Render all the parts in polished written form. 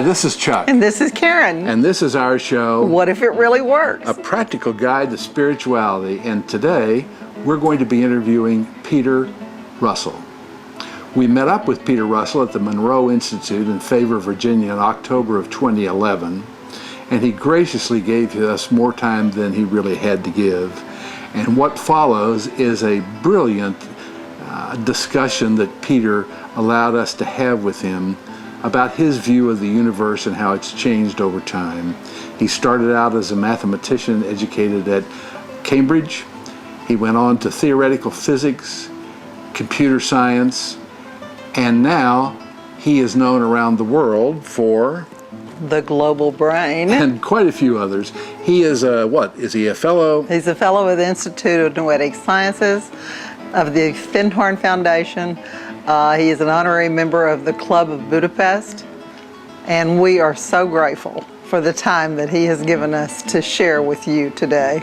this is Chuck. And this is Karen. And this is our show, What If It Really Works? A Practical Guide to Spirituality. And today, we're going to be interviewing Peter Russell. We met up with Peter Russell at the Monroe Institute in Favre, Virginia in October of 2011. And he graciously gave us more time than he really had to give. And what follows is a brilliant discussion that Peter allowed us to have with him about his view of the universe and how it's changed over time. He started out as a mathematician educated at Cambridge. He went on to theoretical physics, computer science, and now he is known around the world for the global brain. And quite a few others. He is is he a fellow? He's a fellow of the Institute of Noetic Sciences, of the Findhorn Foundation. He is an honorary member of the Club of Budapest, and we are so grateful for the time that he has given us to share with you today.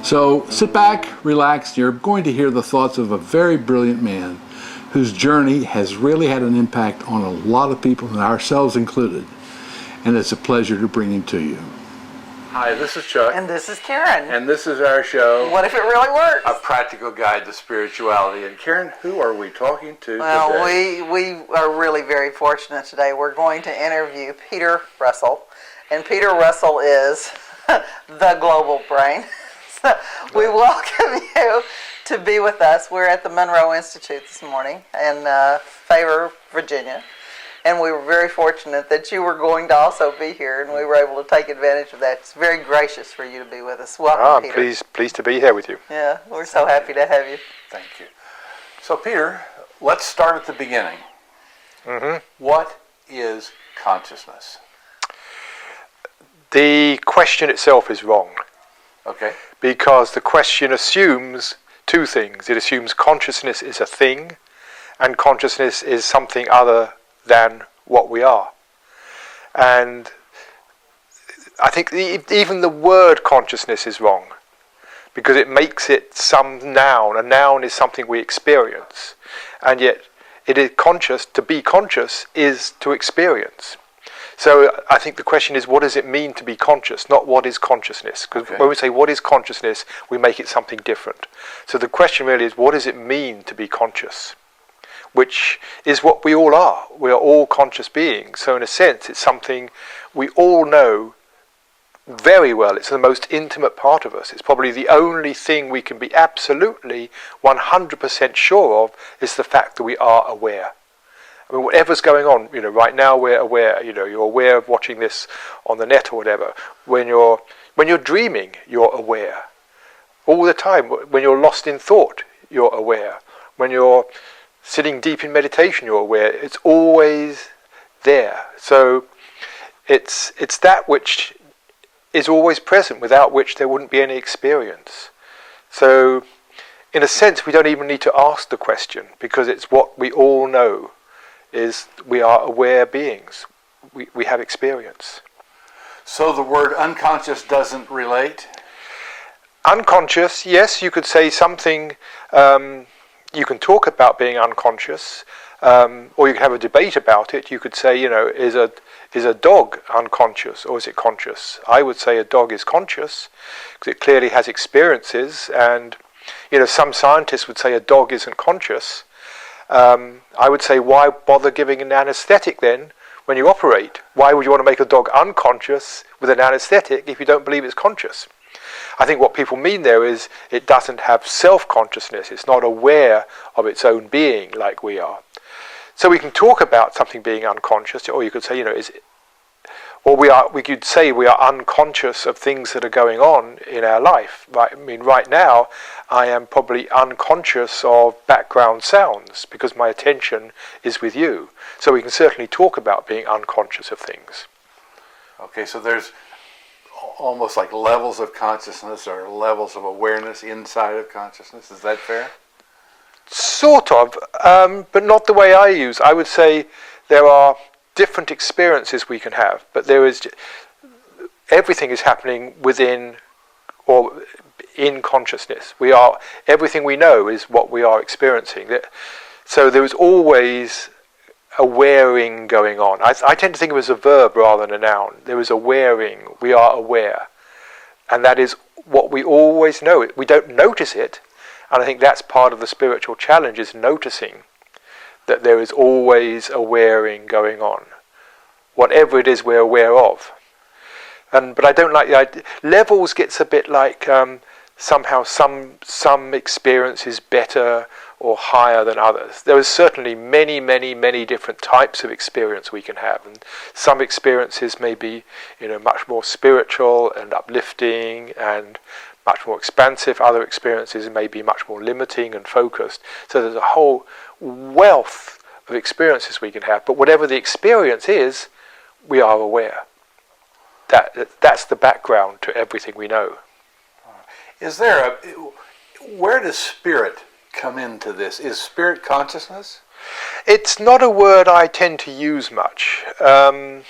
So sit back, relax. You're going to hear the thoughts of a very brilliant man whose journey has really had an impact on a lot of people, and ourselves included. And it's a pleasure to bring him to you. Hi, this is Chuck. And this is Karen. And this is our show, What If It Really Works? A Practical Guide to Spirituality. And Karen, who are we talking to Well, today? we are really very fortunate today. We're going to interview Peter Russell. And Peter Russell is the global brain. So we welcome you to be with us. We're at the Monroe Institute this morning in Favre, Virginia. And we were very fortunate that you were going to also be here, and we were able to take advantage of that. It's very gracious for you to be with us. Welcome, Peter. Pleased to be here with you. Yeah, we're so happy to have you. Thank you. So, Peter, let's start at the beginning. Mm-hmm. What is consciousness? The question itself is wrong. Okay. Because the question assumes two things. It assumes consciousness is a thing, and consciousness is something other than what we are. And I think even the word consciousness is wrong, because it makes it some noun. A noun is something we experience, and yet it is conscious. To be conscious is to experience. So I think the question is, what does it mean to be conscious, not what is consciousness? Because when we say what is consciousness, we make it something different. So the question really is, what does it mean to be conscious? Which is what we all are. We are all conscious beings. So in a sense, it's something we all know very well. It's the most intimate part of us. It's probably the only thing we can be absolutely 100% sure of, is the fact that we are aware. I mean, whatever's going on, right now we're aware. You're aware of watching this on the net or whatever. When you're dreaming, you're aware. All the time, when you're lost in thought, you're aware. When you're sitting deep in meditation, you're aware. It's always there. So it's that which is always present, without which there wouldn't be any experience. So in a sense, we don't even need to ask the question, because it's what we all know, is we are aware beings. We have experience. So the word unconscious doesn't relate? Unconscious, yes, you could say something. You can talk about being unconscious, or you can have a debate about it. You could say, is a dog unconscious, or is it conscious? I would say a dog is conscious, because it clearly has experiences, and some scientists would say a dog isn't conscious. I would say, why bother giving an anesthetic then when you operate? Why would you want to make a dog unconscious with an anesthetic if you don't believe it's conscious? I think what people mean there is it doesn't have self-consciousness. It's not aware of its own being like we are. So we can talk about something being unconscious, or you could say, we could say we are unconscious of things that are going on in our life. Right? I mean, right now, I am probably unconscious of background sounds because my attention is with you. So we can certainly talk about being unconscious of things. Okay, so there's almost like levels of consciousness or levels of awareness inside of consciousness. Is that fair? Sort of, but not the way I use. I would say there are different experiences we can have, but everything is happening within or in consciousness. Everything we know is what we are experiencing. So there is always a wearing going on. I tend to think of it as a verb rather than a noun. There is a wearing. We are aware. And that is what we always know. We don't notice it. And I think that's part of the spiritual challenge, is noticing that there is always a wearing going on. Whatever it is we're aware of. But I don't like the idea. Levels gets a bit like somehow some experience is better or higher than others. There are certainly many, many, many different types of experience we can have, and some experiences may be, much more spiritual and uplifting and much more expansive. Other experiences may be much more limiting and focused. So there's a whole wealth of experiences we can have. But whatever the experience is, we are aware. That's the background to everything we know. Where does spirit come into this? Is spirit consciousness? It's not a word I tend to use much. But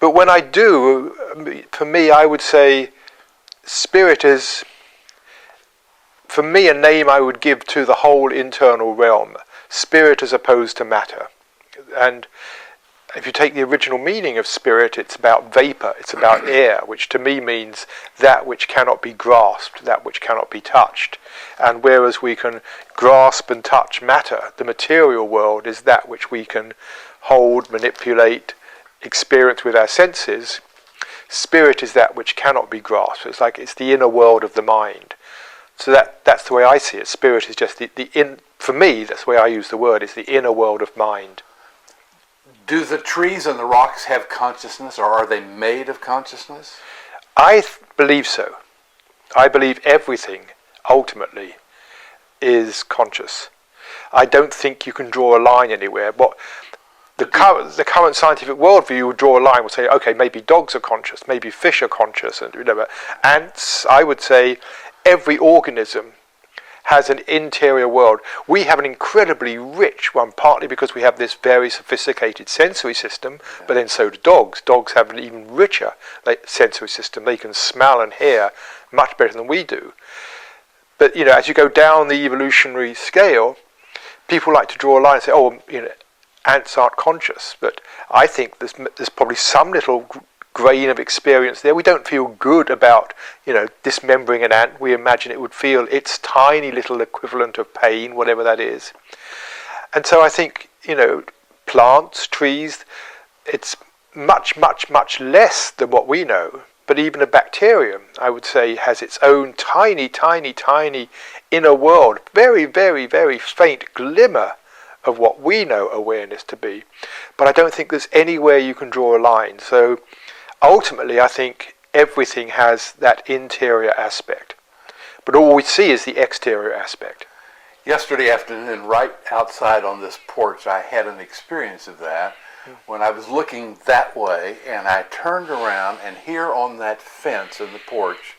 when I do, for me, I would say spirit is, for me, a name I would give to the whole internal realm. Spirit as opposed to matter. And if you take the original meaning of spirit, it's about vapor, it's about air, which to me means that which cannot be grasped, that which cannot be touched. And whereas we can grasp and touch matter, the material world is that which we can hold, manipulate, experience with our senses. Spirit is that which cannot be grasped. It's the inner world of the mind. So that's the way I see it. Spirit is just for me, that's the way I use the word, it's the inner world of mind. Do the trees and the rocks have consciousness, or are they made of consciousness? I believe so. I believe everything, ultimately, is conscious. I don't think you can draw a line anywhere. The current scientific worldview would draw a line, would say, okay, maybe dogs are conscious, maybe fish are conscious, and whatever. Ants, I would say, every organism has an interior world. We have an incredibly rich one, partly because we have this very sophisticated sensory system, but then so do dogs. Dogs have an even richer sensory system. They can smell and hear much better than we do. But, as you go down the evolutionary scale, people like to draw a line and say, ants aren't conscious. But I think there's probably some little grain of experience there. We don't feel good about, dismembering an ant. We imagine it would feel its tiny little equivalent of pain, whatever that is. And so I think, plants, trees, it's much, much, much less than what we know. But even a bacterium, I would say, has its own tiny, tiny, tiny inner world. Very, very, very faint glimmer of what we know awareness to be. But I don't think there's anywhere you can draw a line. So ultimately, I think everything has that interior aspect. But all we see is the exterior aspect. Yesterday afternoon, right outside on this porch, I had an experience of that when I was looking that way, and I turned around, and here on that fence in the porch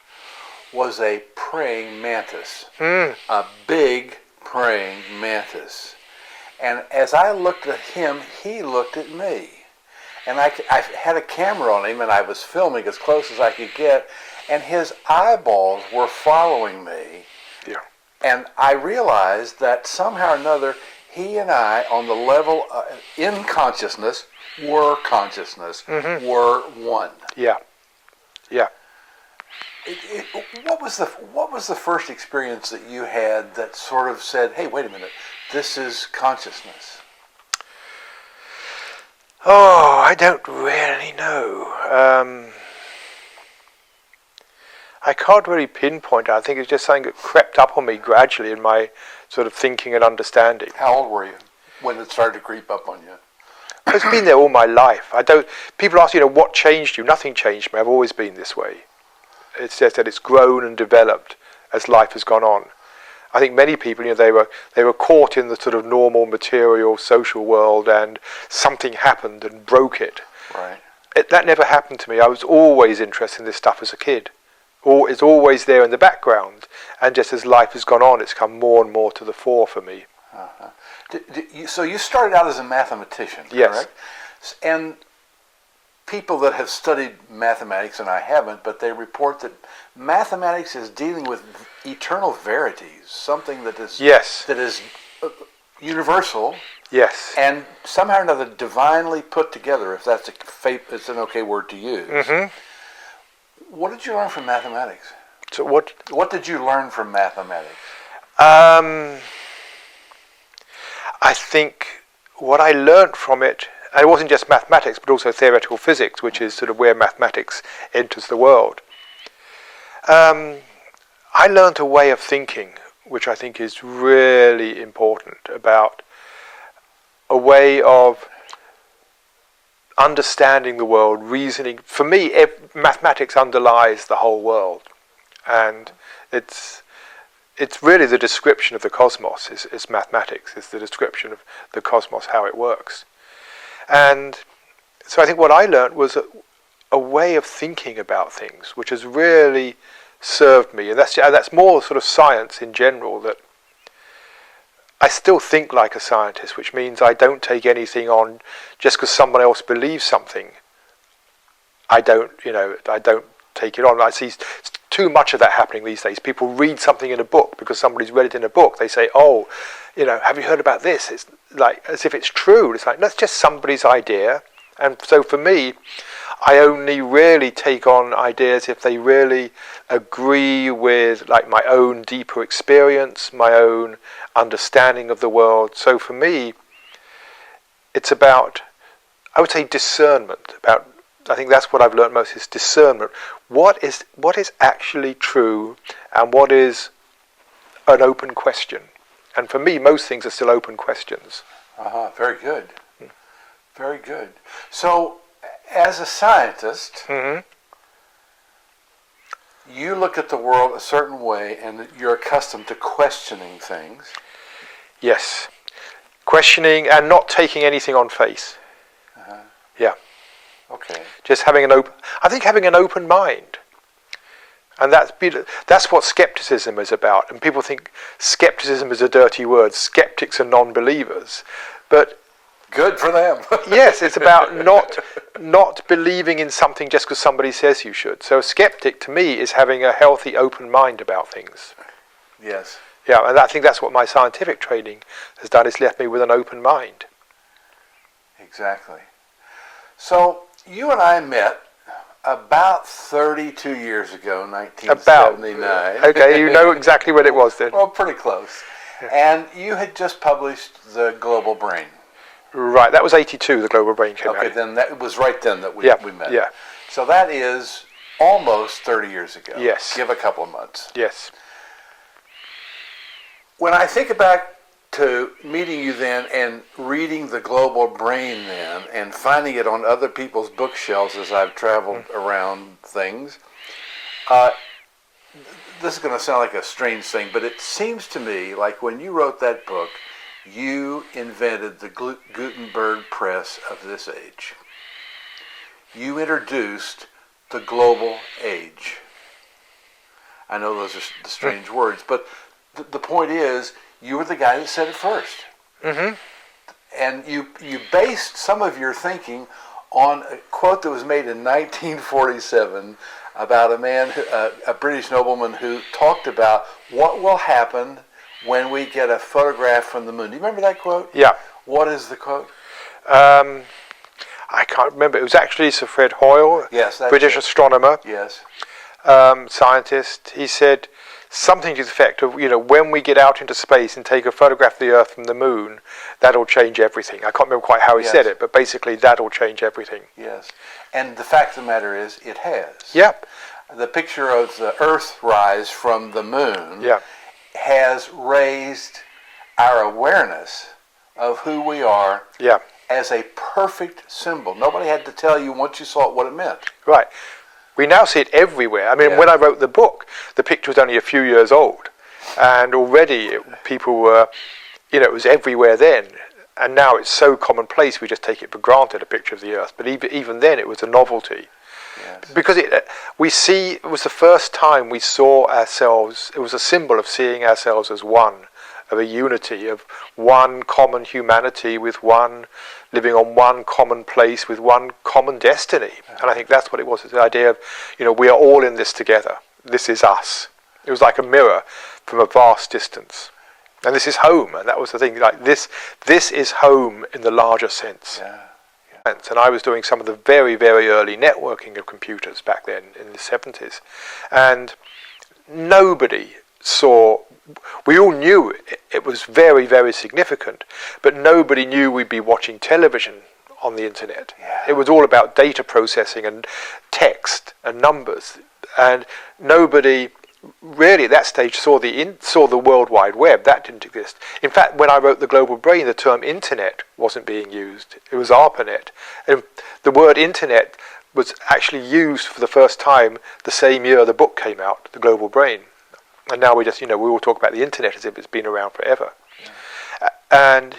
was a praying mantis, a big praying mantis. And as I looked at him, he looked at me. And I had a camera on him, and I was filming as close as I could get, and his eyeballs were following me. Yeah. And I realized that somehow or another, he and I, on the level in consciousness, were one. Yeah. Yeah. What was the first experience that you had that sort of said, "Hey, wait a minute, this is consciousness"? Oh, I don't really know. I can't really pinpoint it. I think it's just something that crept up on me gradually in my sort of thinking and understanding. How old were you when it started to creep up on you? It's been there all my life. People ask, what changed you? Nothing changed me. I've always been this way. It's just that it's grown and developed as life has gone on. I think many people, they were caught in the sort of normal material social world, and something happened and broke it. Right. That never happened to me. I was always interested in this stuff as a kid. It's always there in the background, and just as life has gone on, it's come more and more to the fore for me. Uh-huh. So you started out as a mathematician, yes. Correct? And people that have studied mathematics, and I haven't, but they report that mathematics is dealing with eternal verities, something that is yes. that is universal, Yes. and somehow or another divinely put together, if that's it's an okay word to use. Mm-hmm. What did you learn from mathematics? So what? What did you learn from mathematics? I think what I learnt from it, and it wasn't just mathematics, but also theoretical physics, which is sort of where mathematics enters the world. I learnt a way of thinking, which I think is really important, about a way of understanding the world, reasoning. For me, mathematics underlies the whole world, and it's really the description of the cosmos. Is mathematics. It's the description of the cosmos, how it works. And so I think what I learnt was a way of thinking about things, which has really served me, and that's more sort of science in general. That I still think like a scientist, which means I don't take anything on just because someone else believes something. I don't take it on. I see too much of that happening these days. People read something in a book because somebody's read it in a book. They say, "Oh, have you heard about this?" It's like as if it's true. It's like that's just somebody's idea. And so for me, I only really take on ideas if they really agree with like my own deeper experience, my own understanding of the world. So for me, it's about, I would say, discernment. I think that's what I've learned most, is discernment. What is actually true, and what is an open question? And for me, most things are still open questions. Very good. Very good. So, as a scientist, Mm-hmm. you look at the world a certain way, and you're accustomed to questioning things. Yes. Questioning and not taking anything on faith. Yeah. Okay. Just having an open mind. And that's what skepticism is about. And people think skepticism is a dirty word. Skeptics are non-believers. But good for them. yes, it's about not believing in something just because somebody says you should. So a skeptic, to me, is having a healthy, open mind about things. Yes. Yeah, and I think that's what my scientific training has done. It's left me with an open mind. Exactly. So you and I met about 32 years ago, 1979. Okay, you know exactly when it was then. Well, pretty close. And you had just published The Global Brain. Right, that was 82, The Global Brain came out. Okay, then that was right then that we met. Yeah. So that is almost 30 years ago. Yes. Give a couple of months. Yes. When I think back to meeting you then and reading The Global Brain then and finding it on other people's bookshelves as I've traveled around things, this is going to sound like a strange thing, but it seems to me like when you wrote that book, you invented the Gutenberg press of this age. You introduced the global age. I know those are the strange words, but the point is, you were the guy that said it first. Mm-hmm. And you based some of your thinking on a quote that was made in 1947 about a British nobleman who talked about what will happen when we get a photograph from the moon. Do you remember that quote? Yeah. What is the quote? I can't remember. It was actually Sir Fred Hoyle, yes, British astronomer, yes, scientist. He said something to the effect of, when we get out into space and take a photograph of the Earth from the moon, that'll change everything. I can't remember quite how he said it, but basically that'll change everything. Yes. And the fact of the matter is, it has. Yep. The picture of the Earth rise from the moon has raised our awareness of who we are as a perfect symbol. Nobody had to tell you once you saw it what it meant. Right. We now see it everywhere. I mean, when I wrote the book, the picture was only a few years old. And already people were, it was everywhere then. And now it's so commonplace, we just take it for granted, a picture of the Earth. But even then, it was a novelty. Yes. Because it was the first time we saw ourselves, it was a symbol of seeing ourselves as one, of a unity, of one common humanity with one, living on one common place with one common destiny. And I think that's what it was, the idea of, we are all in this together. This is us. It was like a mirror from a vast distance. And this is home, and that was the thing. Like this is home in the larger sense. Yeah. And I was doing some of the very, very early networking of computers back then in the 70s, and nobody saw. We all knew it was very, very significant, but nobody knew we'd be watching television on the internet. Yeah. It was all about data processing and text and numbers, and nobody really at that stage saw the World Wide Web. That didn't exist. In fact, when I wrote The Global Brain, the term internet wasn't being used. It was ARPANET. And the word internet was actually used for the first time the same year the book came out, The Global Brain. And now we just, we all talk about the internet as if it's been around forever. Yeah. And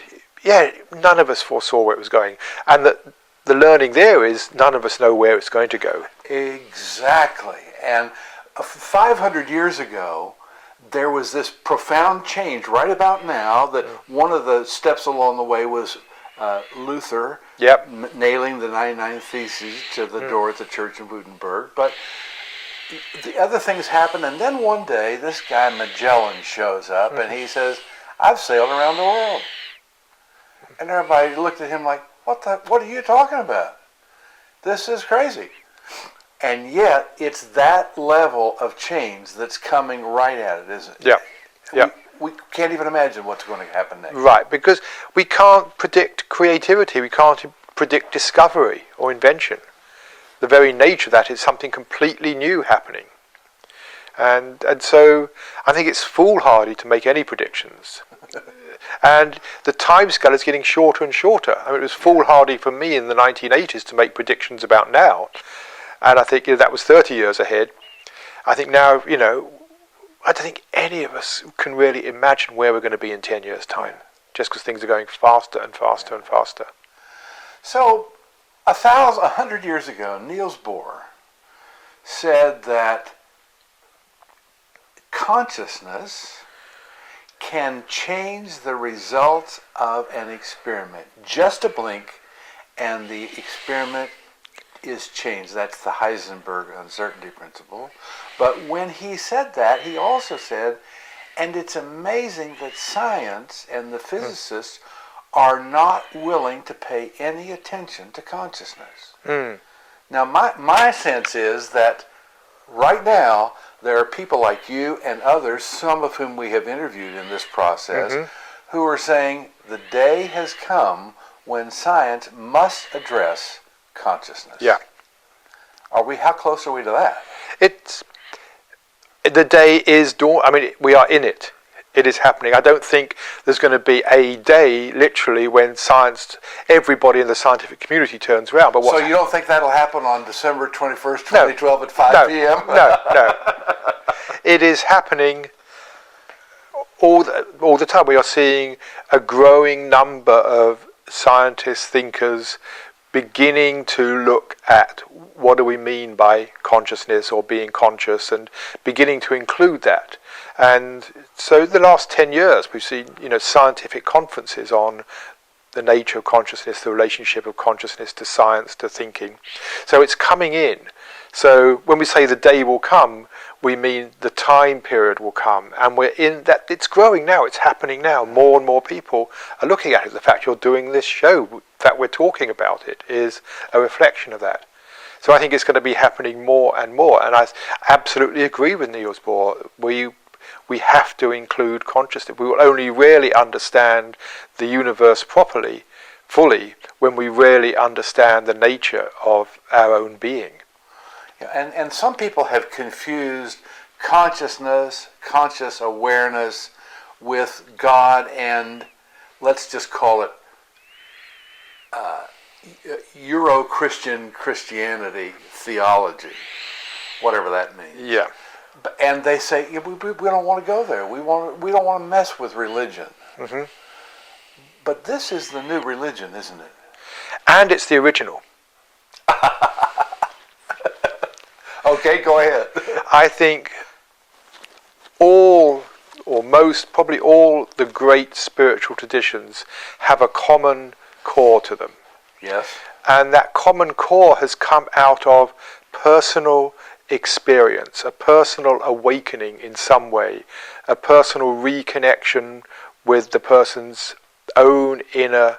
none of us foresaw where it was going. And the learning there is none of us know where it's going to go. Exactly. And 500 years ago, there was this profound change right about now that one of the steps along the way was Luther nailing the 99 Theses to the door at the church in Wittenberg. But the other things happen, and then one day this guy Magellan shows up and he says, I've sailed around the world. And everybody looked at him like, what are you talking about? This is crazy. And yet, it's that level of change that's coming right at it, isn't it? Yeah. We can't even imagine what's going to happen next. Right, because we can't predict creativity, we can't predict discovery or invention. The very nature of that is something completely new happening. And so I think it's foolhardy to make any predictions. And the timescale is getting shorter and shorter. I mean, it was foolhardy for me in the 1980s to make predictions about now. And I think that was 30 years ahead. I think now, I don't think any of us can really imagine where we're going to be in 10 years' time, just because things are going faster and faster and faster. So, 100 years ago, Niels Bohr said that consciousness can change the results of an experiment. Just a blink, and the experiment is changed. That's the Heisenberg uncertainty principle. But when he said that, he also said, and it's amazing that science and the physicists are not willing to pay any attention to consciousness. Now, my sense is that right now, there are people like you and others, some of whom we have interviewed in this process, who are saying the day has come when science must address consciousness. Yeah. How close are we to that? The day is dawn. I mean, we are in it. It is happening. I don't think there's going to be a day, literally, when everybody in the scientific community turns around. But so you don't think that'll happen on December 21st, 2012 at 5 p.m.? No. It is happening all the time. We are seeing a growing number of scientists, thinkers, beginning to look at what do we mean by consciousness or being conscious, and beginning to include that. And so the last 10 years we've seen scientific conferences on the nature of consciousness, the relationship of consciousness to science, to thinking. So it's coming in. So when we say the day will come, we mean the time period will come, and we're in that. It's growing now, it's happening now. More and more people are looking at it. The fact you're doing this show, the fact we're talking about it, is a reflection of that. So I think it's going to be happening more and more, and I absolutely agree with Niels Bohr. We have to include consciousness. We will only really understand the universe properly, fully, when we really understand the nature of our own being. Yeah, and some people have confused consciousness, conscious awareness, with God and, let's just call it, Euro-Christian Christianity theology, whatever that means. Yeah. And they say, we don't want to go there. We don't want to mess with religion. Mm-hmm. But this is the new religion, isn't it? And it's the original. Okay, go ahead. I think all, or most, probably all the great spiritual traditions have a common core to them. Yes. And that common core has come out of personal experience, a personal awakening in some way, a personal reconnection with the person's own inner,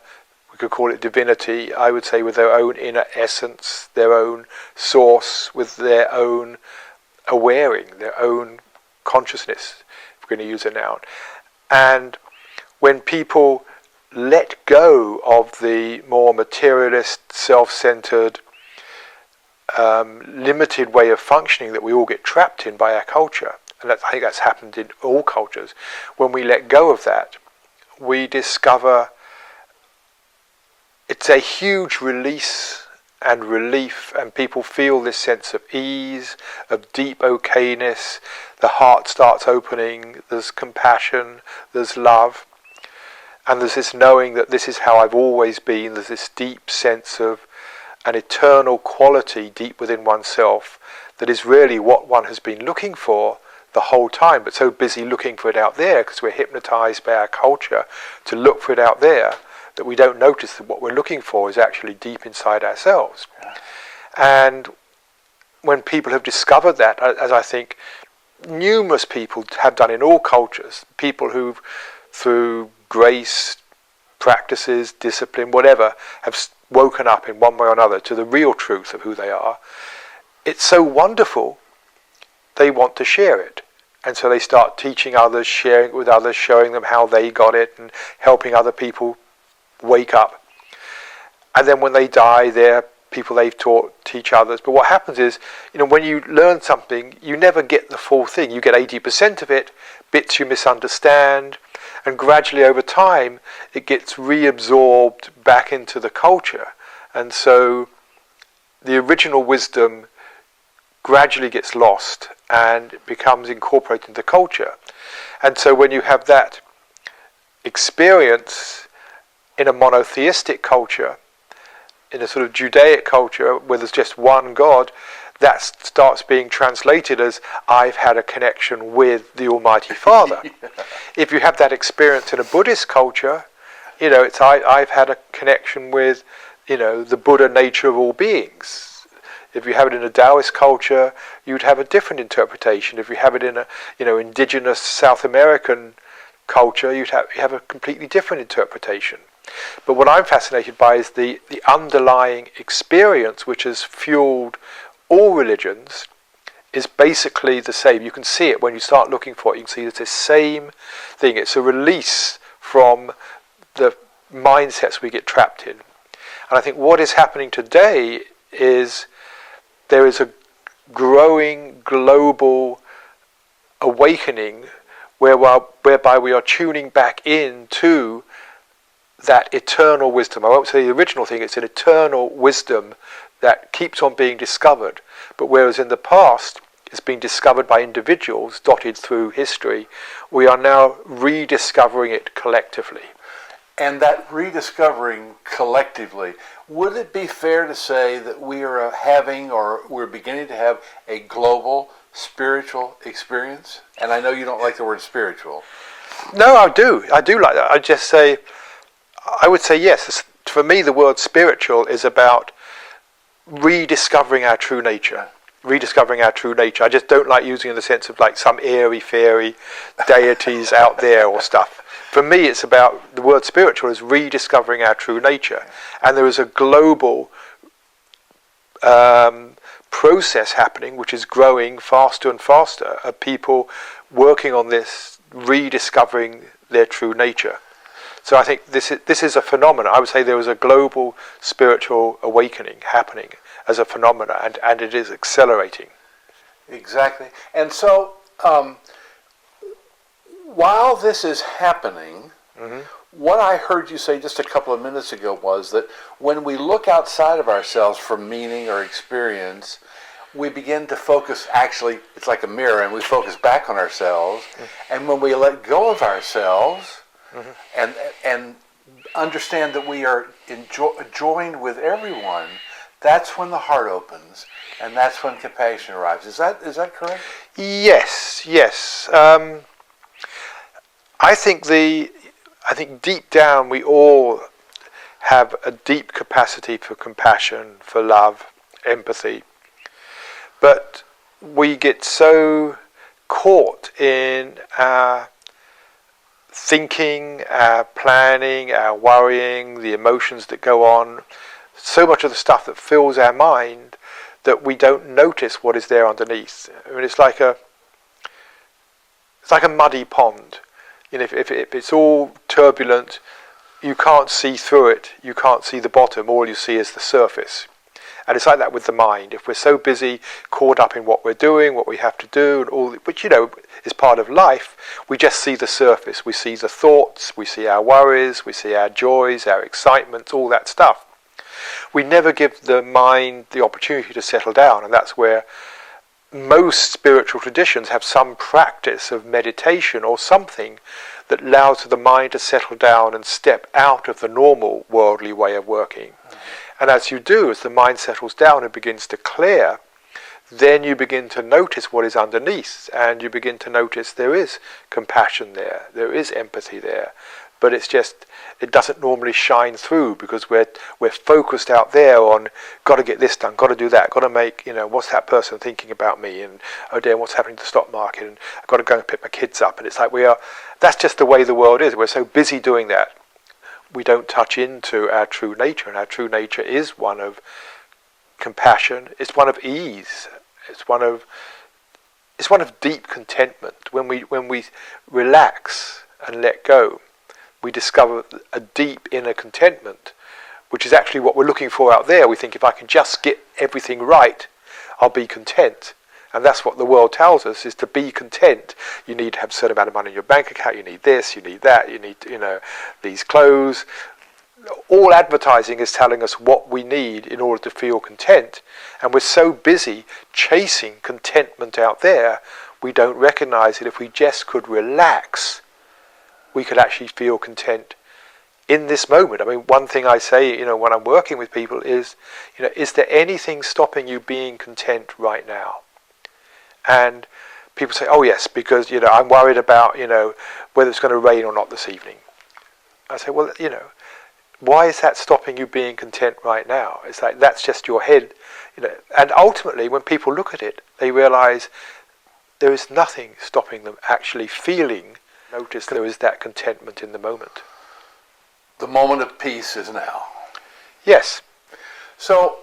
we could call it divinity, I would say with their own inner essence, their own source, with their own awareing, their own consciousness, if we're going to use a noun. And when people let go of the more materialist, self-centered, limited way of functioning that we all get trapped in by our culture, and I think that's happened in all cultures, when we let go of that, we discover it's a huge release and relief, and people feel this sense of ease, of deep okayness. The heart starts opening, there's compassion, there's love, and there's this knowing that this is how I've always been. There's this deep sense of an eternal quality deep within oneself that is really what one has been looking for the whole time, but so busy looking for it out there because we're hypnotized by our culture to look for it out there that we don't notice that what we're looking for is actually deep inside ourselves. Yeah. And when people have discovered that, as I think numerous people have done in all cultures, people who've, through grace, practices, discipline, whatever, have woken up in one way or another to the real truth of who they are, it's so wonderful, they want to share it. And so they start teaching others, sharing it with others, showing them how they got it and helping other people wake up. And then when they die, they're people they've taught teach others. But what happens is, when you learn something, you never get the full thing. You get 80% of it, bits you misunderstand, and gradually over time it gets reabsorbed back into the culture. And so the original wisdom gradually gets lost and it becomes incorporated into culture. And so when you have that experience in a monotheistic culture, in a sort of Judaic culture where there's just one God, that starts being translated as I've had a connection with the Almighty Father. Yeah. If you have that experience in a Buddhist culture, it's I've had a connection with, the Buddha nature of all beings. If you have it in a Taoist culture, you'd have a different interpretation. If you have it in a, indigenous South American culture, you have a completely different interpretation. But what I'm fascinated by is the underlying experience which has fueled all religions is basically the same. You can see it when you start looking for it. You can see it's the same thing. It's a release from the mindsets we get trapped in. And I think what is happening today is there is a growing global awakening whereby we are tuning back into that eternal wisdom. I won't say the original thing, it's an eternal wisdom that keeps on being discovered. But whereas in the past it's been discovered by individuals dotted through history, we are now rediscovering it collectively. And that rediscovering collectively, would it be fair to say that we are having, or we're beginning to have, a global spiritual experience? And I know you don't like the word spiritual. No, I do like that. I would say yes. For me, the word spiritual is about rediscovering our true nature. Rediscovering our true nature. I just don't like using it in the sense of like some airy-fairy deities out there or stuff. For me, it's about the word spiritual is rediscovering our true nature. And there is a global process happening which is growing faster and faster of people working on this, rediscovering their true nature. So I think this is a phenomenon. I would say there is a global spiritual awakening happening as a phenomenon, and it is accelerating. Exactly. And so while this is happening, what I heard you say just a couple of minutes ago was that when we look outside of ourselves for meaning or experience, we begin to focus, actually, it's like a mirror, and we focus back on ourselves. And when we let go of ourselves, and understand that we are joined with everyone, that's when the heart opens, and that's when compassion arrives. Is that correct? Yes. I think deep down we all have a deep capacity for compassion, for love, empathy, but we get so caught in our thinking, our planning, our worrying, the emotions that go on, so much of the stuff that fills our mind that we don't notice what is there underneath. I mean, it's like a muddy pond. You know, if it's all turbulent, you can't see through it. You can't see the bottom. All you see is the surface. And it's like that with the mind. If we're so busy, caught up in what we're doing, what we have to do, and all, which, you know, is part of life, we just see the surface. We see the thoughts, we see our worries, we see our joys, our excitements, all that stuff. We never give the mind the opportunity to settle down, and that's where most spiritual traditions have some practice of meditation or something that allows the mind to settle down and step out of the normal worldly way of working. And as you do, as the mind settles down and begins to clear, then you begin to notice what is underneath, and you begin to notice there is compassion there is empathy there, but it's just, it doesn't normally shine through because we're focused out there on, got to get this done, got to do that, got to make, you know, what's that person thinking about me, and oh dear, what's happening to the stock market, and I've got to go and pick my kids up. And it's like that's just the way the world is. We're so busy doing that, we don't touch into our true nature, and our true nature is one of compassion, it's one of ease, it's one of deep contentment. When we relax and let go, we discover a deep inner contentment, which is actually what we're looking for out there. We think, if I can just get everything right, I'll be content. And that's what the world tells us, is to be content. You need to have a certain amount of money in your bank account, you need this, you need that, you need, you know, these clothes. All advertising is telling us what we need in order to feel content. And we're so busy chasing contentment out there, we don't recognize that if we just could relax, we could actually feel content in this moment. I mean, one thing I say, you know, when I'm working with people is, you know, is there anything stopping you being content right now? And people say, oh yes, because, you know, I'm worried about, you know, whether it's going to rain or not this evening. I say, well, you know, why is that stopping you being content right now? It's like, that's just your head, you know. And ultimately, when people look at it, they realize there is nothing stopping them actually feeling. Notice there is that contentment in the moment. The moment of peace is now. Yes. So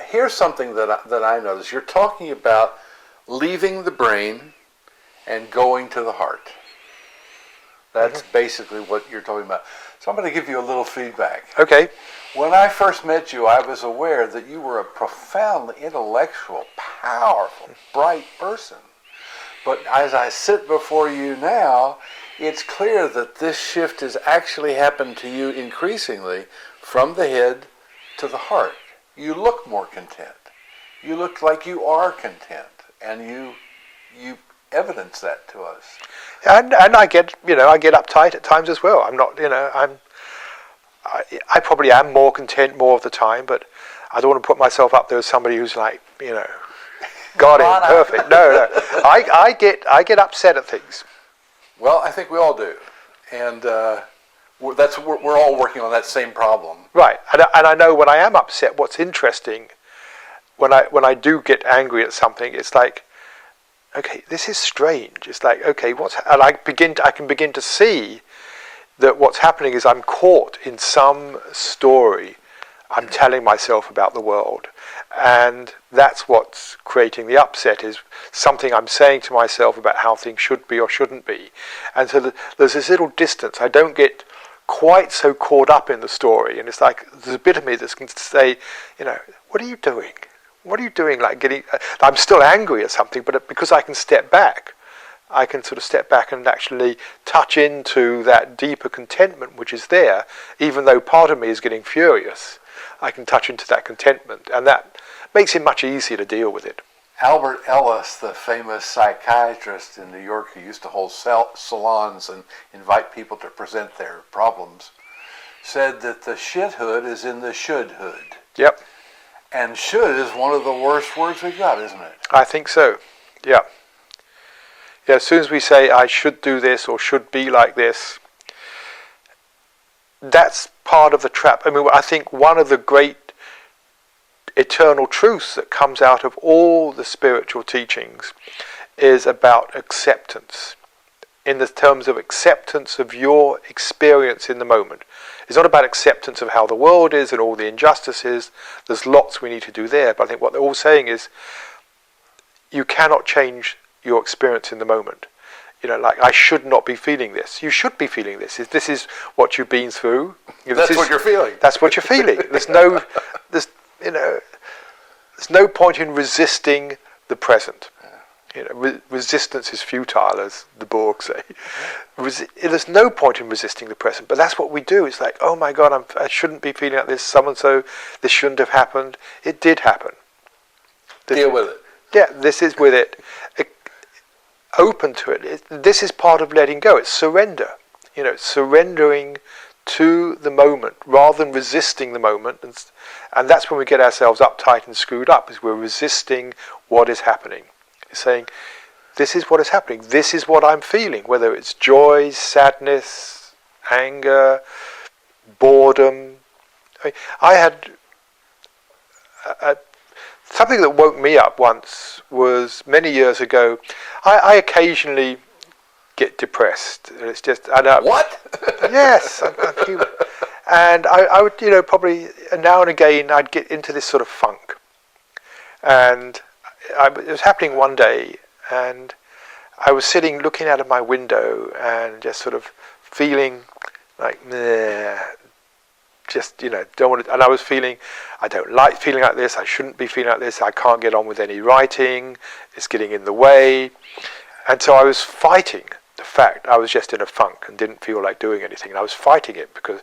here's something that I noticed. You're talking about leaving the brain and going to the heart. That's basically what you're talking about. So I'm going to give you a little feedback. Okay. When I first met you, I was aware that you were a profoundly intellectual, powerful, bright person. But as I sit before you now, it's clear that this shift has actually happened to you increasingly from the head to the heart. You look more content. You look like you are content, and you evidence that to us. And I get, you know, I get uptight at times as well. I'm not, you know, I probably am more content more of the time, but I don't want to put myself up there as somebody who's like, you know, got it, perfect. No. I get upset at things. Well, I think we all do, and we're all working on that same problem. Right, and I know when I am upset, what's interesting, when I do get angry at something, it's like, okay, this is strange. It's like, okay, and I can begin to see that what's happening is I'm caught in some story I'm telling myself about the world. And that's what's creating the upset, is something I'm saying to myself about how things should be or shouldn't be. And so there's this little distance. I don't get quite so caught up in the story. And it's like, there's a bit of me that's going to say, you know, what are you doing? What are you doing? Like I'm still angry at something, but because I can step back, I can sort of step back and actually touch into that deeper contentment which is there, even though part of me is getting furious. I can touch into that contentment, and that makes it much easier to deal with it. Albert Ellis, the famous psychiatrist in New York who used to hold salons and invite people to present their problems, said that the shithood is in the shouldhood. Yep. And should is one of the worst words we've got, isn't it? I think so. Yeah. Yeah, as soon as we say, I should do this or should be like this, that's part of the trap. I mean, I think one of the great eternal truths that comes out of all the spiritual teachings is about acceptance. in the terms of acceptance of your experience in the moment. It's not about acceptance of how the world is and all the injustices. There's lots we need to do there, but I think what they're all saying is you cannot change your experience in the moment. Like, I should not be feeling this. You should be feeling this. This is what you've been through. That's what you're feeling. That's what you're feeling. There's no point in resisting the present. Resistance is futile, as the Borg say. There's no point in resisting the present, but that's what we do. It's like, oh my God, I shouldn't be feeling like this. So this shouldn't have happened. It did happen. Deal with it. Yeah, this is with it. Open to it. This is part of letting go. It's surrender. Surrendering to the moment rather than resisting the moment. And that's when we get ourselves uptight and screwed up, is we're resisting what is happening. It's saying, this is what is happening. This is what I'm feeling, whether it's joy, sadness, anger, boredom. I had something that woke me up once was many years ago. I occasionally get depressed. It's just What? Yes, I'm human. And I would, probably now and again I'd get into this sort of funk. And it was happening one day, and I was sitting looking out of my window and just sort of feeling like, don't want to, and I was feeling, I don't like feeling like this, I shouldn't be feeling like this, I can't get on with any writing, it's getting in the way. And so I was fighting the fact I was just in a funk and didn't feel like doing anything. And I was fighting it because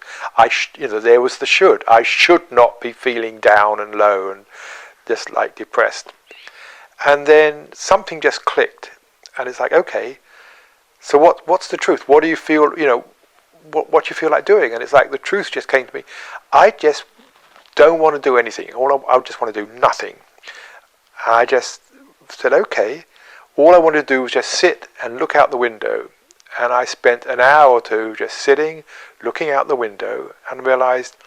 there was the should. I should not be feeling down and low and just like depressed. And then something just clicked, and it's like, okay, so what's the truth? What do you feel? What do you feel like doing? And it's like the truth just came to me. I just don't want to do anything. I just want to do nothing. I just said, okay. All I wanted to do was just sit and look out the window. And I spent an hour or two just sitting, looking out the window, and realized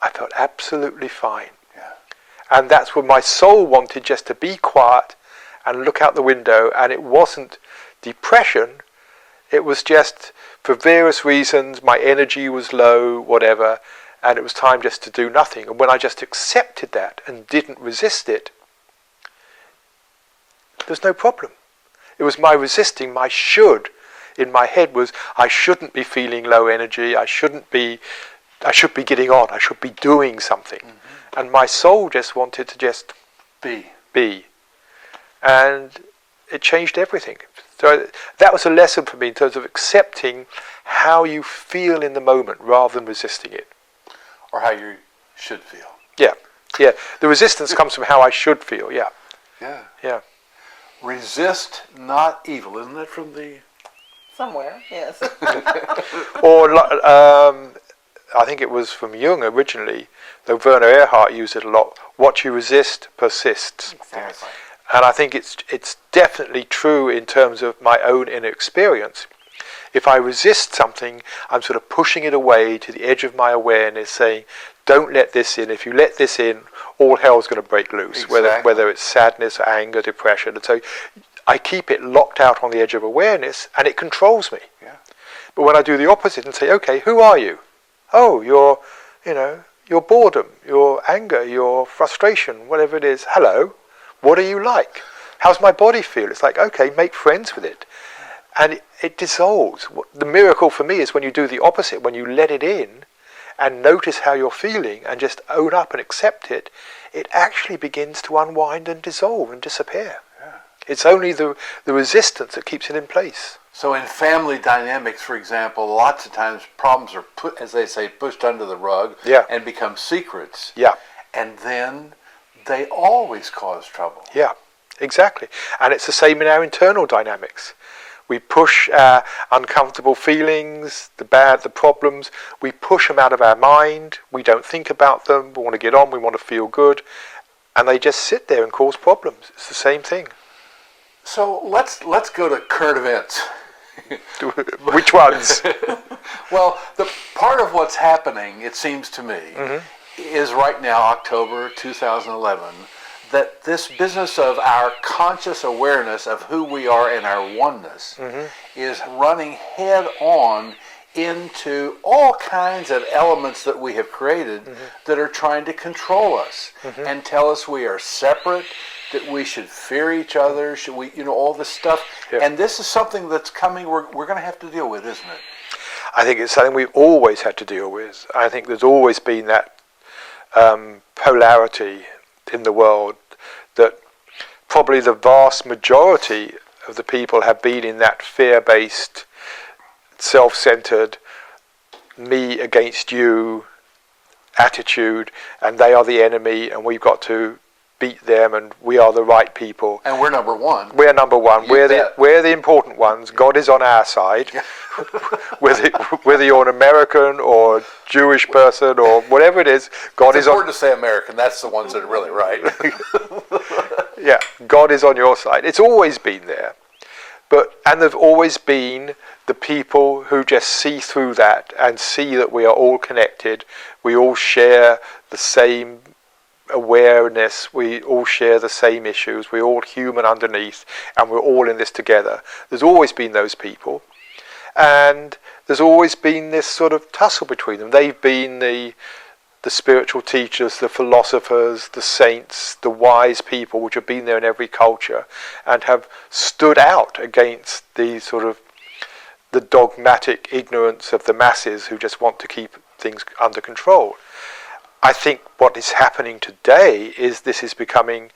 I felt absolutely fine. Yeah. And that's when my soul wanted just to be quiet and look out the window. And it wasn't depression. It was just, for various reasons, my energy was low, whatever, and it was time just to do nothing. And when I just accepted that and didn't resist it, there's no problem. It was my resisting, my should in my head was, I shouldn't be feeling low energy, I should be getting on, I should be doing something. Mm-hmm. And my soul just wanted to just be. And it changed everything. So that was a lesson for me in terms of accepting how you feel in the moment rather than resisting it. Or how you should feel. Yeah. The resistance comes from how I should feel, yeah. Yeah. Resist not evil, isn't that from the... Somewhere, yes. Or I think it was from Jung originally, though Werner Erhard used it a lot. What you resist persists. Exactly. And I think it's definitely true in terms of my own inner experience. If I resist something, I'm sort of pushing it away to the edge of my awareness, saying, don't let this in. If you let this in, all hell's going to break loose, exactly. whether it's sadness, anger, depression. And so I keep it locked out on the edge of awareness, and it controls me. Yeah. But when I do the opposite and say, okay, who are you? Oh, your boredom, your anger, your frustration, whatever it is. Hello, what are you like? How's my body feel? It's like, okay, make friends with it. And it dissolves. The miracle for me is when you do the opposite, when you let it in and notice how you're feeling and just own up and accept it, it actually begins to unwind and dissolve and disappear. Yeah. It's only the resistance that keeps it in place. So in family dynamics, for example, lots of times problems are put, as they say, pushed under the rug and become secrets. Yeah. And then they always cause trouble. Yeah, exactly. And it's the same in our internal dynamics. We push our uncomfortable feelings, the problems, we push them out of our mind, we don't think about them, we want to get on, we want to feel good, and they just sit there and cause problems. It's the same thing. So let's go to current events. Which ones? Well, the part of what's happening, it seems to me, is right now, October 2011, that this business of our conscious awareness of who we are and our oneness is running head on into all kinds of elements that we have created that are trying to control us and tell us we are separate, that we should fear each other, should we, all this stuff. Yeah. And this is something that's coming, we're going to have to deal with, isn't it? I think it's something we've always had to deal with. I think there's always been that polarity in the world, that probably the vast majority of the people have been in that fear-based, self-centered, me against you attitude, and they are the enemy and we've got to beat them and we are the right people. And we're number one. We're number one. We're the important ones. God is on our side. Whether you're an American or Jewish person or whatever it is, God is on. It's important to say American. That's the ones that are really right. Yeah, God is on your side. It's always been there. And there've always been the people who just see through that and see that we are all connected. We all share the same awareness. We all share the same issues. We're all human underneath, and we're all in this together. There's always been those people. And there's always been this sort of tussle between them. They've been the spiritual teachers, the philosophers, the saints, the wise people, which have been there in every culture and have stood out against the sort of the dogmatic ignorance of the masses who just want to keep things under control. I think what is happening today is this is becoming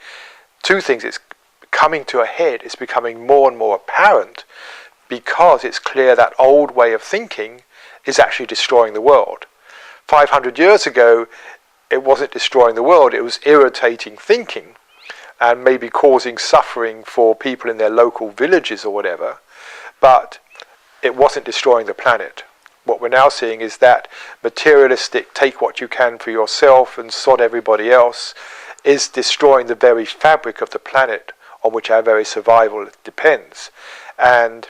two things. It's coming to a head. It's becoming more and more apparent, because it's clear that old way of thinking is actually destroying the world. 500 years ago, it wasn't destroying the world, it was irritating thinking and maybe causing suffering for people in their local villages or whatever, but it wasn't destroying the planet. What we're now seeing is that materialistic, take what you can for yourself and sod everybody else, is destroying the very fabric of the planet on which our very survival depends. And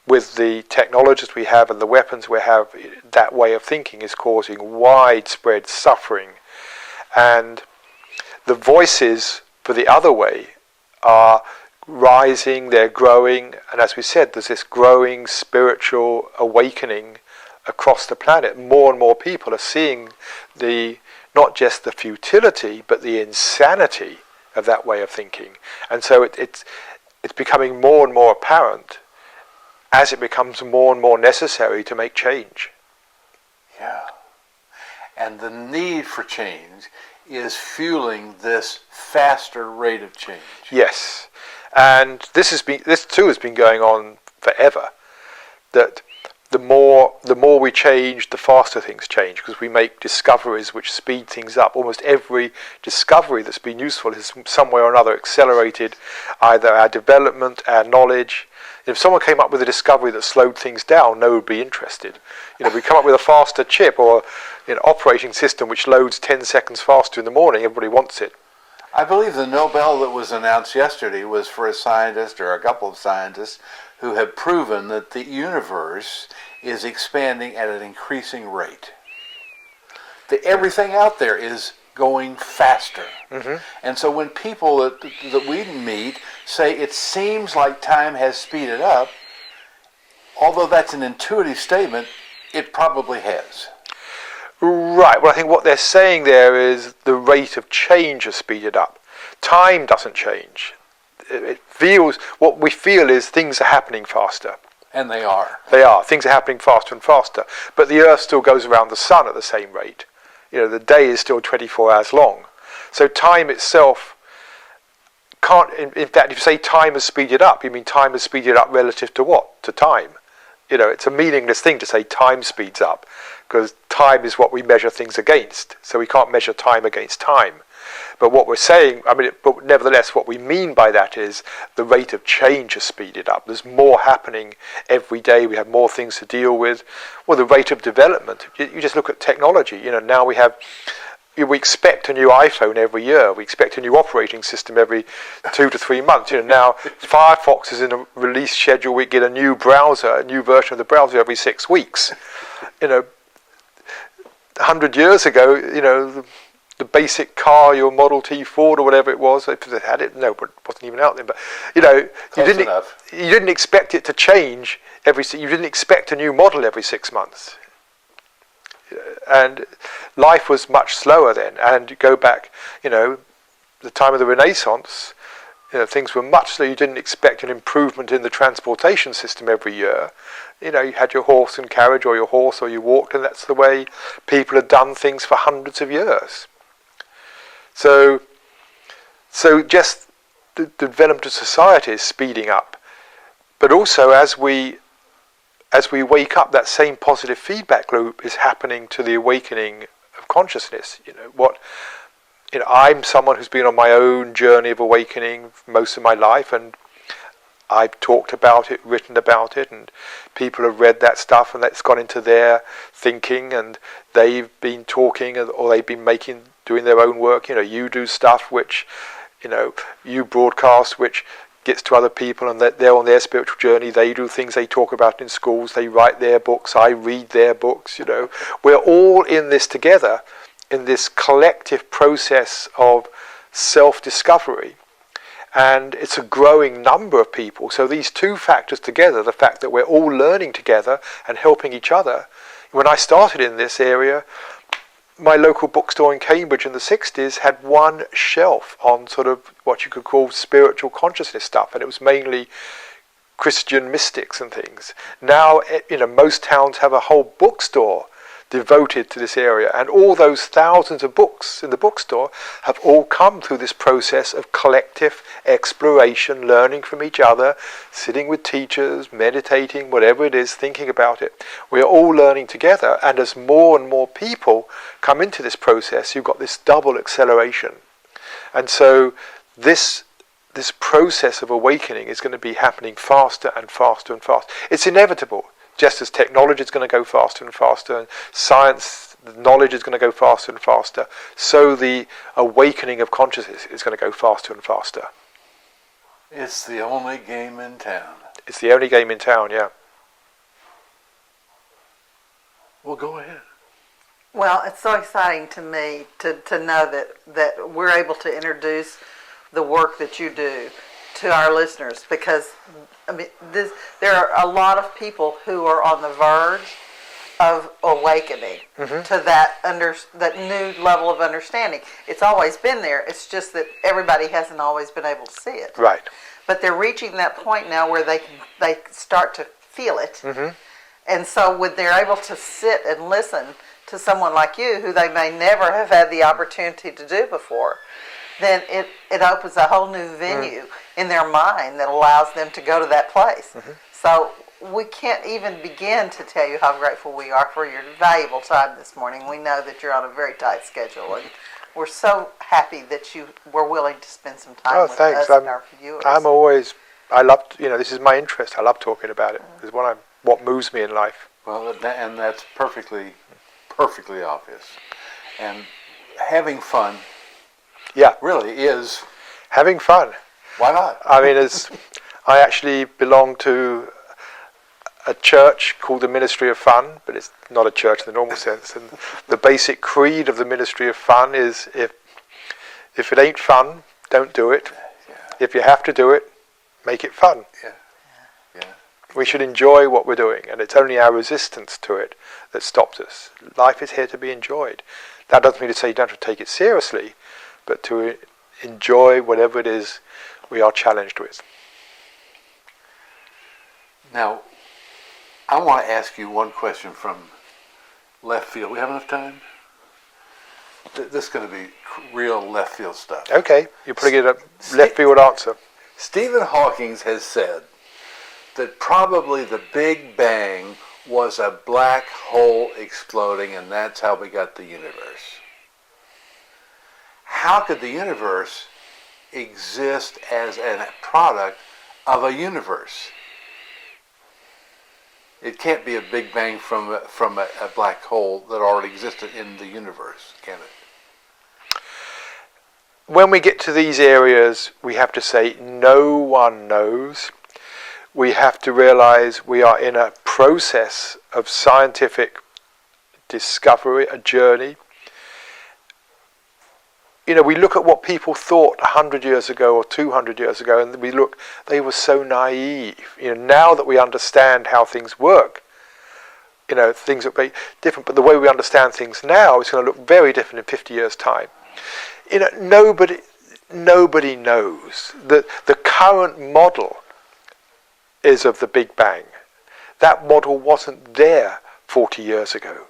with the technologies we have and the weapons we have, that way of thinking is causing widespread suffering. And the voices for the other way are rising, they're growing, and as we said, there's this growing spiritual awakening across the planet. More and more people are seeing not just the futility, but the insanity of that way of thinking. And so it's becoming more and more apparent as it becomes more and more necessary to make change. Yeah. And the need for change is fueling this faster rate of change. Yes. And this too has been going on forever. That the more we change, the faster things change, because we make discoveries which speed things up. Almost every discovery that's been useful has some way or another accelerated either our development, our knowledge. If someone came up with a discovery that slowed things down, no one would be interested. We come up with a faster chip or an operating system which loads 10 seconds faster in the morning, everybody wants it. I believe the Nobel that was announced yesterday was for a scientist or a couple of scientists who have proven that the universe is expanding at an increasing rate. Everything out there is going faster. Mm-hmm. And so when people that we meet say it seems like time has speeded up, although that's an intuitive statement, it probably has. Right. Well, I think what they're saying there is the rate of change has speeded up. Time doesn't change. What we feel is things are happening faster. And they are. They are. Things are happening faster and faster. But the Earth still goes around the sun at the same rate. The day is still 24 hours long. So time itself can't, in fact, if you say time has speeded up, you mean time has speeded up relative to what? To time. It's a meaningless thing to say time speeds up, because time is what we measure things against. So we can't measure time against time. But what we're saying, but nevertheless, what we mean by that is the rate of change has speeded up. There's more happening every day. We have more things to deal with. Well, the rate of development, you just look at technology. Now we expect a new iPhone every year. We expect a new operating system every 2 to 3 months. Now Firefox is in a release schedule. We get a new browser, a new version of the browser every 6 weeks. 100 years ago, the basic car, your Model T Ford or whatever it was, if it had it, no, it wasn't even out then. But you didn't expect it to change you didn't expect a new model every 6 months. And life was much slower then. And you go back, the time of the Renaissance, things were much slower. You didn't expect an improvement in the transportation system every year. You had your horse and carriage, or your horse, or you walked, and that's the way people had done things for hundreds of years. So just the development of society is speeding up. But also as we wake up, that same positive feedback loop is happening to the awakening of consciousness. I'm someone who's been on my own journey of awakening most of my life, and I've talked about it, written about it, and people have read that stuff, and that's gone into their thinking, and they've been talking, or they've been doing their own work. You do stuff which, you broadcast, which gets to other people, and that they're on their spiritual journey. They do things they talk about in schools. They write their books. I read their books. We're all in this together, in this collective process of self-discovery. And it's a growing number of people. So these two factors together, the fact that we're all learning together and helping each other. When I started in this area, my local bookstore in Cambridge in the 60s had one shelf on sort of what you could call spiritual consciousness stuff, and it was mainly Christian mystics and things. Now, most towns have a whole bookstore devoted to this area, and all those thousands of books in the bookstore have all come through this process of collective exploration, learning from each other, sitting with teachers, meditating, whatever it is, thinking about it. We're all learning together, and as more and more people come into this process, you've got this double acceleration. And so this process of awakening is going to be happening faster and faster and faster. It's inevitable. Just as technology is going to go faster and faster, and science, knowledge is going to go faster and faster, so the awakening of consciousness is going to go faster and faster. It's the only game in town. It's the only game in town, yeah. Well, go ahead. Well, it's so exciting to me to know that we're able to introduce the work that you do to our listeners, because there are a lot of people who are on the verge of awakening to that new level of understanding. It's always been there. It's just that everybody hasn't always been able to see it. Right. But they're reaching that point now where they start to feel it, and so when they're able to sit and listen to someone like you, who they may never have had the opportunity to do before, then it opens a whole new venue in their mind that allows them to go to that place. So we can't even begin to tell you how grateful we are for your valuable time this morning. We know that you're on a very tight schedule, and we're so happy that you were willing to spend some time with us and our viewers. I love, this is my interest. I love talking about it. It's what moves me in life. Well, and that's perfectly obvious. And having fun really is... Having fun. Why not? I mean, I actually belong to a church called the Ministry of Fun, but it's not a church in the normal sense. And the basic creed of the Ministry of Fun is if it ain't fun, don't do it. Yeah. If you have to do it, make it fun. Yeah. We should enjoy what we're doing, and it's only our resistance to it that stops us. Life is here to be enjoyed. That doesn't mean to say you don't have to take it seriously, but to enjoy whatever it is we are challenged with. Now, I want to ask you one question from left field. We have enough time? This is going to be real left field stuff. Okay, you're putting it a left field answer. Stephen Hawking has said that probably the Big Bang was a black hole exploding, and that's how we got the universe. How could the universe exist as a product of a universe? It can't be a Big Bang from a black hole that already existed in the universe, can it? When we get to these areas, we have to say no one knows. We have to realize we are in a process of scientific discovery, a journey. we look at what people thought 100 years ago or 200 years ago, and they were so naive. Now that we understand how things work, things are very different. But the way we understand things now is going to look very different in 50 years' time. Nobody knows that the current model is of the Big Bang. That model wasn't there 40 years ago.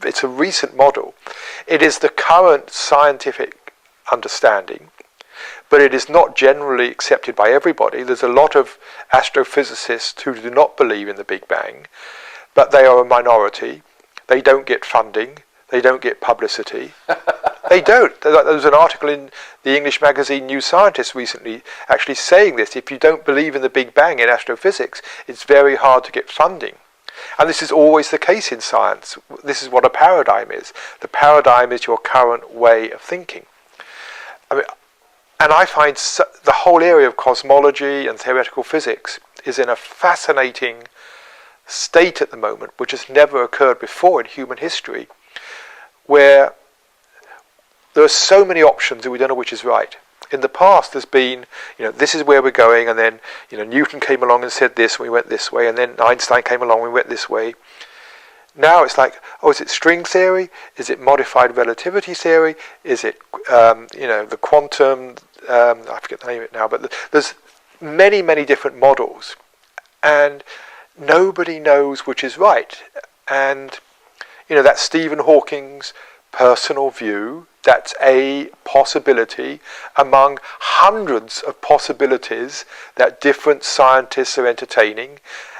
It's a recent model. It is the current scientific understanding, but it is not generally accepted by everybody. There's a lot of astrophysicists who do not believe in the Big Bang, but they are a minority. They don't get funding. They don't get publicity. They don't. There was an article in the English magazine New Scientist recently actually saying this. If you don't believe in the Big Bang in astrophysics, it's very hard to get funding. And this is always the case in science. This is what a paradigm is. The paradigm is your current way of thinking. And I find the whole area of cosmology and theoretical physics is in a fascinating state at the moment, which has never occurred before in human history, where there are so many options and we don't know which is right. In the past, there's been, this is where we're going, and then, Newton came along and said this, and we went this way, and then Einstein came along and we went this way. Now it's like, is it string theory? Is it modified relativity theory? Is it, the quantum, I forget the name of it now, but there's many, many different models, and nobody knows which is right. And, that's Stephen Hawking's personal view. That's a possibility among hundreds of possibilities that different scientists are entertaining.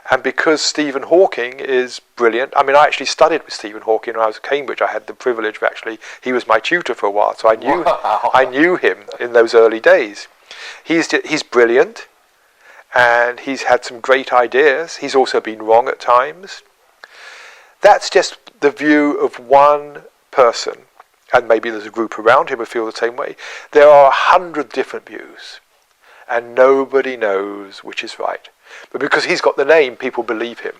And because Stephen Hawking is brilliant, I actually studied with Stephen Hawking when I was at Cambridge. I had the privilege of he was my tutor for a while, so I knew him in those early days. He's brilliant, and he's had some great ideas. He's also been wrong at times. That's just the view of one person. And maybe there's a group around him who feel the same way. There are 100 different views, and nobody knows which is right. But because he's got the name, people believe him.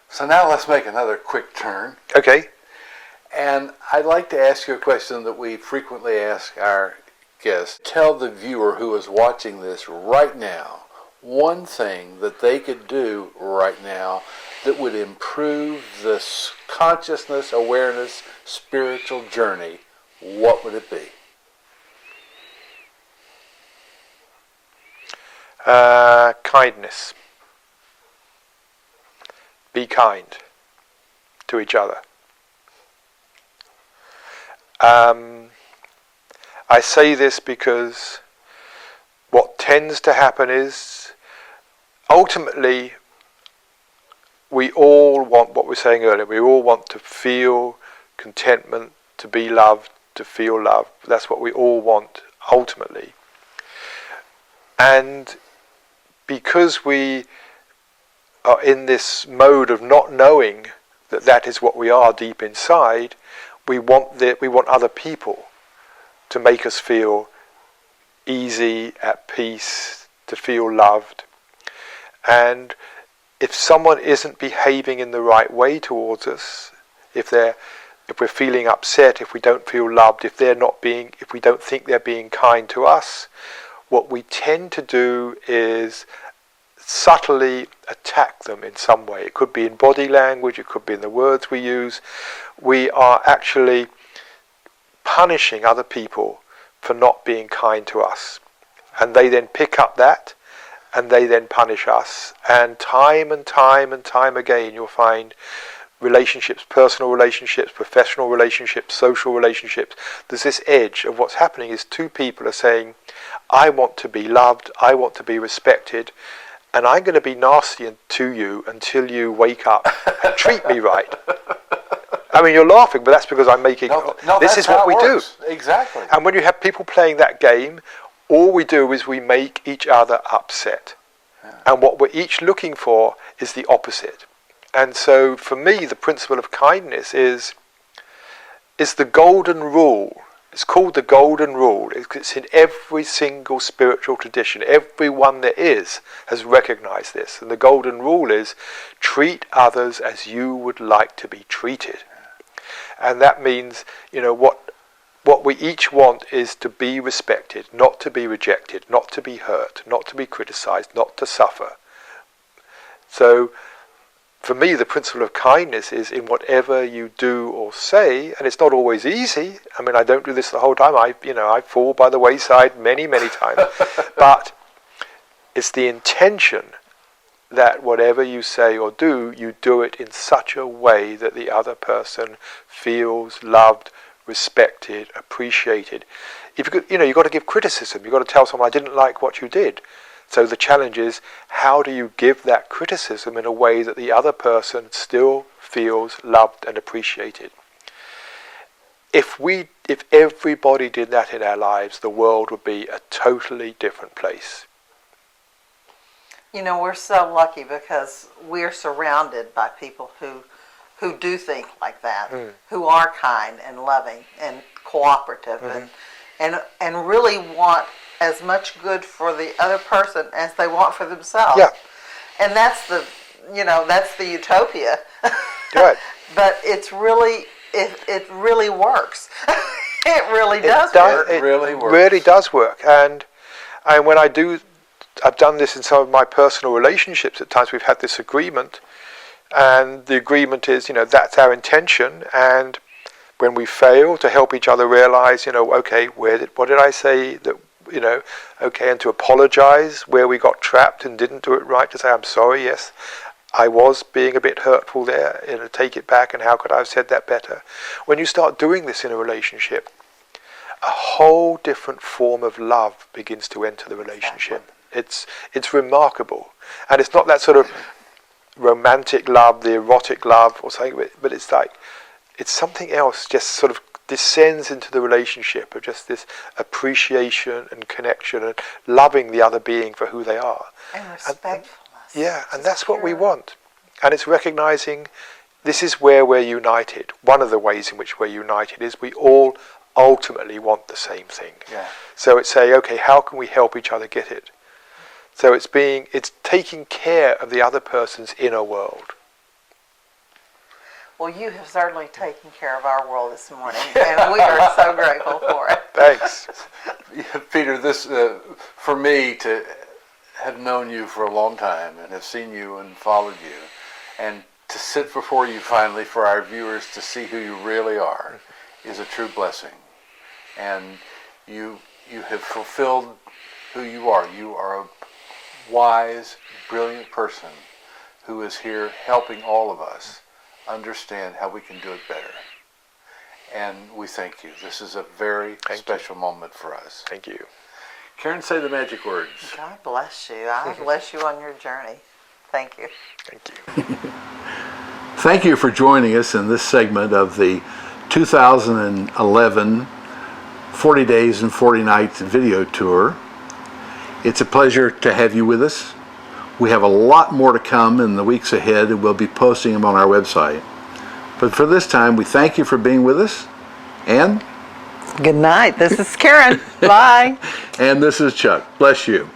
So now let's make another quick turn. Okay. And I'd like to ask you a question that we frequently ask our guests. Tell the viewer who is watching this right now one thing that they could do right now that would improve this consciousness, awareness, spiritual journey. What would it be? Kindness. Be kind to each other. I say this because what tends to happen is ultimately we all want what we were saying earlier. We all want to feel contentment, to be loved, to feel love. That's what we all want ultimately. And because we are in this mode of not knowing that that is what we are deep inside, we want other people to make us feel easy, at peace, to feel loved. And if someone isn't behaving in the right way towards us, if we're feeling upset, if we don't feel loved, if we don't think they're being kind to us, what we tend to do is subtly attack them in some way. It could be in body language, it could be in the words we use. We are actually punishing other people for not being kind to us. And they then pick up that, and they then punish us. And time again, you'll find relationships, personal relationships, professional relationships, social relationships, there's this edge of what's happening is two people are saying, I want to be loved, I want to be respected, and I'm going to be nasty to you until you wake up and treat me right. I mean, you're laughing, but that's because I'm making... No, this is what we do. Exactly. And when you have people playing that game, all we do is we make each other upset. Yeah. And what we're each looking for is the opposite. And so for me, the principle of kindness is the golden rule. It's called the golden rule. It's in every single spiritual tradition. Everyone there is has recognized this. And the golden rule is treat others as you would like to be treated. And that means, what we each want is to be respected, not to be rejected, not to be hurt, not to be criticized, not to suffer. So for me, the principle of kindness is in whatever you do or say, and it's not always easy. I mean, I don't do this the whole time. I fall by the wayside many, many times. But it's the intention that whatever you say or do, you do it in such a way that the other person feels loved, respected, appreciated. If you've got to give criticism. You've got to tell someone, I didn't like what you did. So the challenge is, how do you give that criticism in a way that the other person still feels loved and appreciated? If everybody did that in our lives, the world would be a totally different place. We're so lucky because we're surrounded by people who do think like that, who are kind and loving and cooperative, and really want as much good for the other person as they want for themselves. Yeah. And that's the utopia. Right. But it really works. It really does work. It really works. Really does work. And when I've done this in some of my personal relationships. At times we've had this agreement, and the agreement is, that's our intention. And when we fail, to help each other realize, okay, what did I say that, okay, and to apologize where we got trapped and didn't do it right, to say, I'm sorry, yes, I was being a bit hurtful there, take it back, and how could I have said that better? When you start doing this in a relationship, a whole different form of love begins to enter the relationship. It's remarkable. And it's not that sort of romantic love, the erotic love or something, but it's something else, just sort of descends into the relationship of just this appreciation and connection and loving the other being for who they are. And respectfulness. And that's what we want. And it's recognizing this is where we're united. One of the ways in which we're united is we all ultimately want the same thing. Yeah. So it's saying, okay, how can we help each other get it? So it's taking care of the other person's inner world. Well, you have certainly taken care of our world this morning, and we are so grateful for it. Thanks. Peter, this for me to have known you for a long time and have seen you and followed you, and to sit before you finally for our viewers to see who you really are is a true blessing. And you have fulfilled who you are. You are a wise, brilliant person who is here helping all of us understand how we can do it better. And we thank you. This is a very special moment for us. Thank you. Karen, say the magic words. God bless you. I bless you on your journey. Thank you. Thank you. Thank you for joining us in this segment of the 2011 40 Days and 40 Nights video tour. It's a pleasure to have you with us. We have a lot more to come in the weeks ahead, and we'll be posting them on our website. But for this time, we thank you for being with us. And Good night. This is Karen. Bye. and this is Chuck. Bless you.